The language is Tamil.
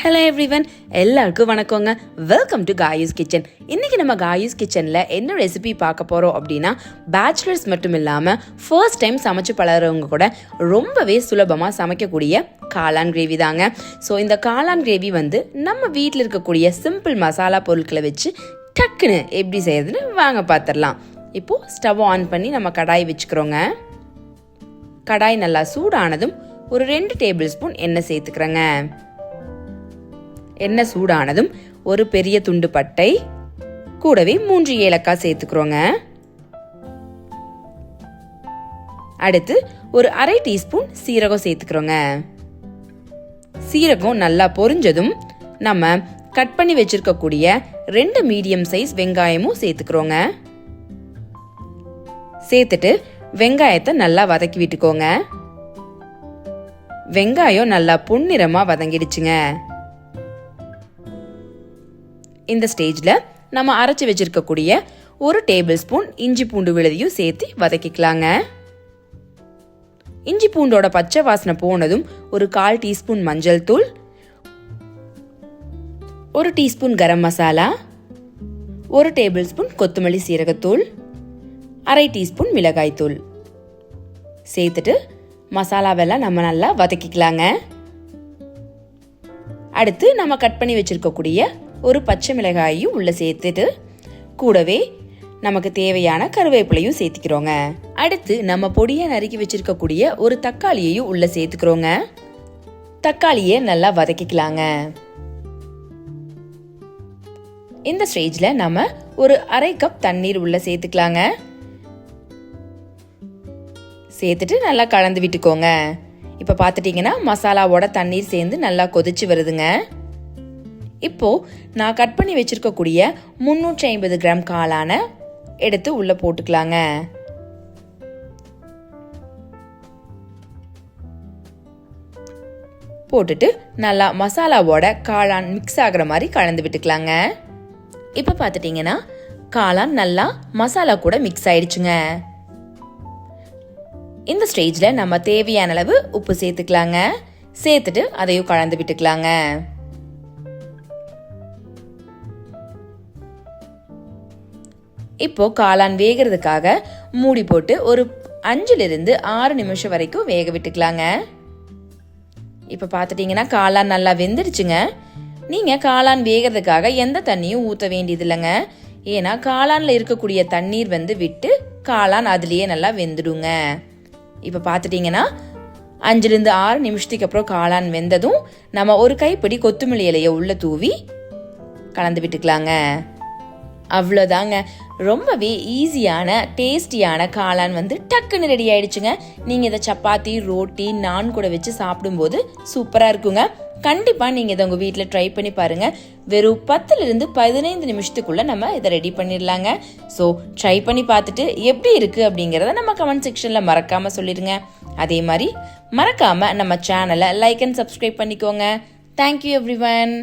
ஹலோ எவ்ரிவன், எல்லாருக்கும் வணக்கங்க. Welcome to Kayu's kitchen. இன்றைக்கி நம்ம காயூஸ் கிச்சனில் என்ன ரெசிபி பார்க்க போகிறோம் அப்படின்னா, பேச்சுலர்ஸ் மட்டும் இல்லாமல் ஃபர்ஸ்ட் டைம் சமைச்சு பழகிறவங்க கூட ரொம்பவே சுலபமாக சமைக்கக்கூடிய காளான் கிரேவி தாங்க. ஸோ இந்த காளான் கிரேவி நம்ம வீட்டில் இருக்கக்கூடிய சிம்பிள் மசாலா பொருட்களை வச்சு டக்குன்னு எப்படி செய்யறதுன்னு வாங்க பார்த்துடலாம். இப்போது ஸ்டவ் ஆன் பண்ணி நம்ம கடாய் வச்சுக்கிறோங்க. கடாய் நல்லா சூடானதும் ஒரு 2 டேபிள் ஸ்பூன் எண்ணெய் சேர்த்துக்கிறேங்க. எண்ணெய் சூடானதும் ஒரு பெரிய துண்டு பட்டை, கூடவே 3 ஏலக்காய் சேர்த்துக்கிறோங்க. அடுத்து ஒரு 1/2 டீஸ்பூன் சீரகம் சேர்த்துக்கிறோங்க. சீரகம் நல்லா பொரிஞ்சதும் நம்ம கட் பண்ணி வச்சிருக்கக்கூடிய 2 மீடியம் சைஸ் வெங்காயமும் சேர்த்துக்கிறோங்க. சேர்த்துட்டு வெங்காயத்தை நல்லா வதக்கி விட்டுக்கோங்க. வெங்காயம் நல்லா பொன்னிறமா வதங்கிடுச்சுங்க. இந்த ஸ்டேஜில் நம்ம அரைச்சி வச்சிருக்கக்கூடிய 1 டேபிள் ஸ்பூன் இஞ்சி பூண்டு விழுதையும் சேர்த்து வதக்கிக்கலாங்க. இஞ்சி பூண்டோட பச்சை வாசனை போனதும் ஒரு 1/4 டீஸ்பூன் மஞ்சள் தூள், 1 teaspoon garam masala, 1 table spoon கொத்தமல்லி சீரகத்தூள், 1/2 டீஸ்பூன் மிளகாய் தூள் சேர்த்துட்டு மசாலாவெல்லாம் நம்ம நல்லா வதக்கிக்கலாங்க. அடுத்து நம்ம கட் பண்ணி வச்சிருக்கக்கூடிய ஒரு பச்சை மிளகாயையும் உள்ள சேர்த்துட்டு கூடவே நமக்கு தேவையான கருவேப்பிலையும் சேர்த்துக்கிறோங்க. அடுத்து நம்ம பொடியை நறுக்கி வச்சிருக்கக்கூடிய ஒரு தக்காளியையும் உள்ள சேர்த்துக்கிறோங்க. தக்காளியை நல்லா வதக்கிக்கலாங்க. இந்த ஸ்டேஜ்ல நம்ம ஒரு 1/2 கப் தண்ணீர் உள்ள சேர்த்துக்கலாங்க. சேர்த்துட்டு நல்லா கலந்து விட்டுக்கோங்க. இப்ப பாத்துட்டீங்கன்னா மசாலாவோட தண்ணீர் சேர்ந்து நல்லா கொதிச்சு வருதுங்க. இப்போ நான் கட் பண்ணி வச்சிருக்கக்கூடிய 350 கிராம் காளானை எடுத்து உள்ள போட்டுக்கலாங்க. போட்டுட்டு நல்லா மசாலாவோட காளான் மிக்ஸ் ஆகுற மாதிரி கலந்து விட்டுக்கலாங்க. இப்போ பார்த்துட்டீங்கன்னா காளான் நல்லா மசாலா கூட மிக்ஸ் ஆயிடுச்சுங்க. இந்த ஸ்டேஜில் நம்ம தேவையான அளவு உப்பு சேர்த்துக்கலாங்க. சேர்த்துட்டு அதையும் கலந்து விட்டுக்கலாங்க. இப்போ காளான் வேகிறதுக்காக மூடி போட்டு ஒரு 5-6 நிமிஷம் வரைக்கும் வேக விட்டுக்கலாங்க. இப்போ பார்த்துட்டீங்கன்னா காளான் நல்லா வெந்துடுச்சுங்க. நீங்கள் காளான் வேகிறதுக்காக எந்த தண்ணியும் ஊற்ற வேண்டியது இல்லைங்க. ஏன்னா காளானில் இருக்கக்கூடிய தண்ணீர் விட்டு காளான் அதுலேயே நல்லா வெந்துடுங்க. இப்போ பார்த்துட்டீங்கன்னா 5-6 நிமிஷத்துக்கு அப்புறம் காளான் வெந்ததும் நம்ம ஒரு கைப்பிடி கொத்தமல்லி இலையை உள்ள தூவி கலந்து விட்டுக்கலாங்க. அவ்வளோதாங்க. ரொம்பவே ஈஸியான டேஸ்டியான காளான் டக்குன்னு ரெடி ஆயிடுச்சுங்க. நீங்கள் இதை சப்பாத்தி, ரோட்டி, நான் கூட வச்சு சாப்பிடும்போது சூப்பராக இருக்குங்க. கண்டிப்பாக நீங்கள் இதை உங்கள் வீட்டில் ட்ரை பண்ணி பாருங்கள். வெறும் 10-15 நிமிஷத்துக்குள்ளே நம்ம இதை ரெடி பண்ணிடலாங்க. ஸோ ட்ரை பண்ணி பார்த்துட்டு எப்படி இருக்குது அப்படிங்கிறத நம்ம கமெண்ட் செக்ஷனில் மறக்காமல் சொல்லிடுங்க. அதே மாதிரி மறக்காமல் நம்ம சேனலை லைக் அண்ட் சப்ஸ்கிரைப் பண்ணிக்கோங்க. Thank you everyone.